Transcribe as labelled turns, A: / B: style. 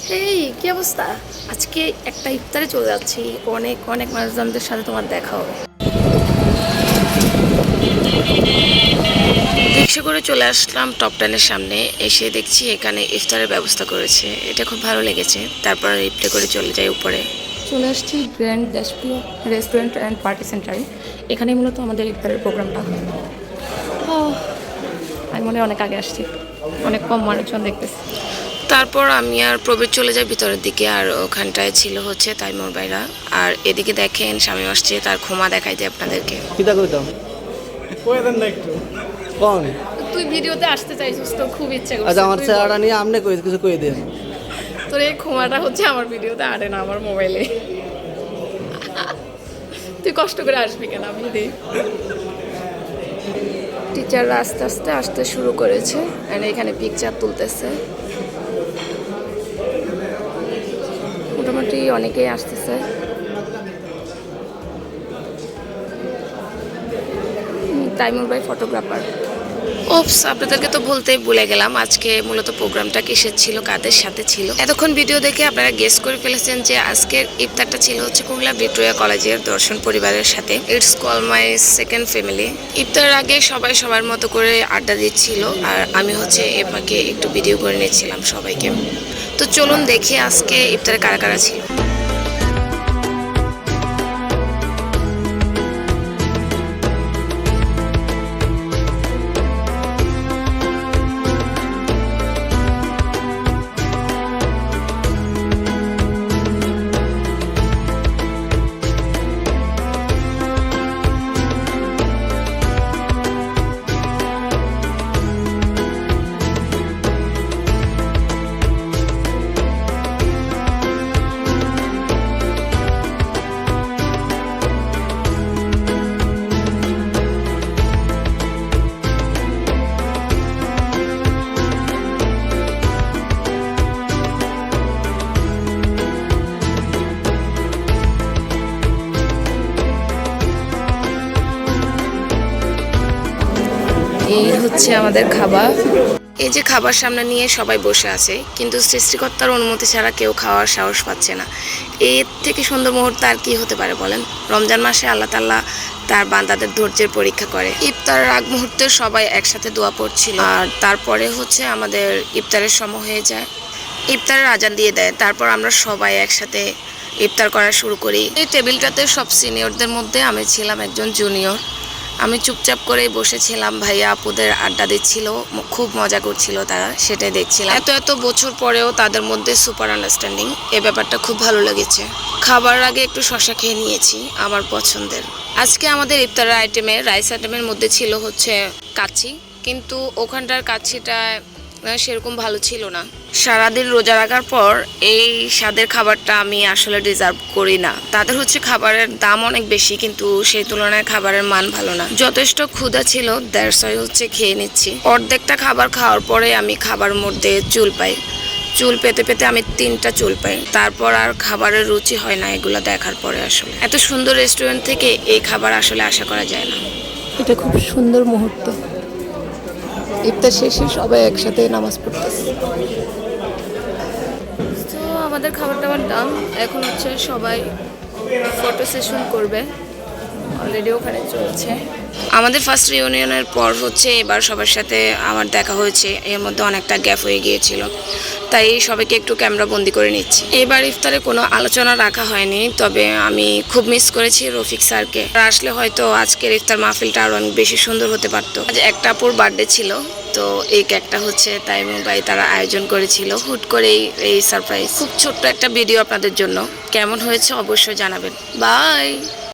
A: হেই, কি অবস্থা? আজকে একটা ইফতারে চলে যাচ্ছি। অনেক অনেক মানুষজনদের সাথে তোমার দেখা হবে। রিক্সা করে চলে আসলাম টপ 10-এর সামনে। এসে দেখছি এখানে ইফতারের ব্যবস্থা করেছে, এটা খুব ভালো লেগেছে। তারপর রিপ্লে করে চলে যাই উপরে। চলে আসছি গ্র্যান্ড ড্যাশপ্রিয় রেস্টুরেন্ট অ্যান্ড পার্টি সেন্টারে। এখানে মূলত আমাদের ইফতারের প্রোগ্রামটা। আমি মনে হয় অনেক আগে আসছি, অনেক কম মানুষজন দেখতেছি। তারপর আমি আর প্রবীর চলে যাই ভিতরের দিকে, আর ওখানটায় ছিল হচ্ছে তাইমুর ভাইরা। আর এদিকে দেখেন স্বামী আসছে, তার ক্ষমা দেখাই দিই আপনাদেরকে।
B: কিতা কইতাম কই দেন না একটু কোন
A: তুই ভিডিওতে আসতে চাইছিস তো খুব ইচ্ছে করছে।
B: আচ্ছা আমার চেহারাটা নিয়ে আমনে কই কিছু কই দেন।
A: তোর এই ক্ষমাটা হচ্ছে আমার ভিডিওতে আরে না, আমার মোবাইলে। তুই কষ্ট করে আসবি কেন, আমি দিই। টিচাররা আস্তে আস্তে আসতে শুরু করেছে, আর এখানে পিকচার তুলতেছে। মোটামুটি অনেকেই আসতেছে। তাইমুর ভাই ফটোগ্রাফার। ওপস, আপনাদেরকে তো বলতেই ভুলে গেলাম আজকে মূলত প্রোগ্রামটা কিসের ছিল, কাদের সাথে ছিল। এতক্ষণ ভিডিও দেখে আপনারা গেস করে ফেলেছেন যে আজকের ইফতারটা ছিল হচ্ছে কুমিল্লা ভিক্টোরিয়া কলেজের দর্শন পরিবারের সাথে। It's call my second family. ইফতারের আগে সবাই সবার মতো করে আড্ডা দিচ্ছিল, আর আমি হচ্ছে এ ফাঁকে একটু ভিডিও করে নিচ্ছিলাম সবাইকে। তো চলুন দেখি আজকে ইফতারে কারা কারা ছিল। এই হচ্ছে আমাদের খাবার। এই যে খাবার সামনে নিয়ে সবাই বসে আছে, কিন্তু সৃষ্টিকর্তার অনুমতি ছাড়া কেউ খাওয়ার সাহস পাচ্ছে না। এর থেকে সুন্দর মুহূর্ত আর কি হতে পারে বলেন? রমজান মাসে আল্লাহ তাআলা তার বান্দাদের ধৈর্যের পরীক্ষা করে। ইফতারের আগ মুহূর্তে সবাই একসাথে দোয়া পড়ছিল, আর তারপরে হচ্ছে আমাদের ইফতারের সময় হয়ে যায়। ইফতারের আজান দিয়ে দেয়, তারপর আমরা সবাই একসাথে ইফতার করা শুরু করি। এই টেবিলটাতে সব সিনিয়রদের মধ্যে আমি ছিলাম একজন জুনিয়র। আমি চুপচাপ করেই বসেছিলাম, ভাইয়া আপুদের আড্ডা দিচ্ছিল, খুব মজা করছিল তারা, সেটাই দেখছিলাম। এত এত বছর পরেও তাদের মধ্যে সুপার আন্ডারস্ট্যান্ডিং, এই ব্যাপারটা খুব ভালো লেগেছে। খাবার আগে একটু শশা খেয়ে নিয়েছি, আমার পছন্দের। আজকে আমাদের ইফতারের আইটেমে রাইস আইটেমের মধ্যে ছিল হচ্ছে কাচ্চি, কিন্তু ওখানটার কাচ্চিটা সেরকম ভালো ছিল না। সারাদিন রোজা রাখার পর এই স্বাদের খাবারটা আমি আসলে ডিজার্ভ করি না। তাদের হচ্ছে খাবারের দাম অনেক বেশি, কিন্তু সেই তুলনায় খাবারের মান ভালো না। যথেষ্ট ক্ষুধা ছিল, দ্যাটস ওয়াই হচ্ছে খেয়ে নিচ্ছি। অর্ধেকটা খাবার খাওয়ার পরে আমি খাবার মধ্যে চুল পাই। চুল পেতে পেতে আমি 3টা চুল পাই। তারপর আর খাবারের রুচি হয় না এগুলো দেখার পরে। আসলে এত সুন্দর রেস্টুরেন্ট থেকে এই খাবার আসলে আশা করা যায় না। এটা খুব সুন্দর মুহূর্ত। ইফতার শেষে সবাই একসাথে নামাজ পড়তেছে। তো আমাদের খাবার টাবার ডান, এখন হচ্ছে সবাই ফটো সেশন করবে, অলরেডি ওখানে চলছে। আমাদের ফার্স্ট রিউনিয়নের পর হচ্ছে এবার সবার সাথে আমার দেখা হয়েছে, এর মধ্যে অনেকটা গ্যাপ হয়ে গিয়েছিল, তাই সবাইকে একটু ক্যামেরা বন্দি করে নিচ্ছি। এবার ইফতারে কোনো আলোচনা রাখা হয়নি, তবে আমি খুব মিস করেছি রফিক স্যারকে। আসলে হয়তো আজকের ইফতার মাহফিলটা আরও অনেক বেশি সুন্দর হতে পারতো। আজ একটা আপুর বার্থডে ছিল, তো এই কেকটা হচ্ছে তাইমুর ভাই তারা আয়োজন করেছিল, হুট করেই এই সারপ্রাইজ। খুব ছোট্ট একটা ভিডিও আপনাদের জন্য, কেমন হয়েছে অবশ্যই জানাবেন। বাই।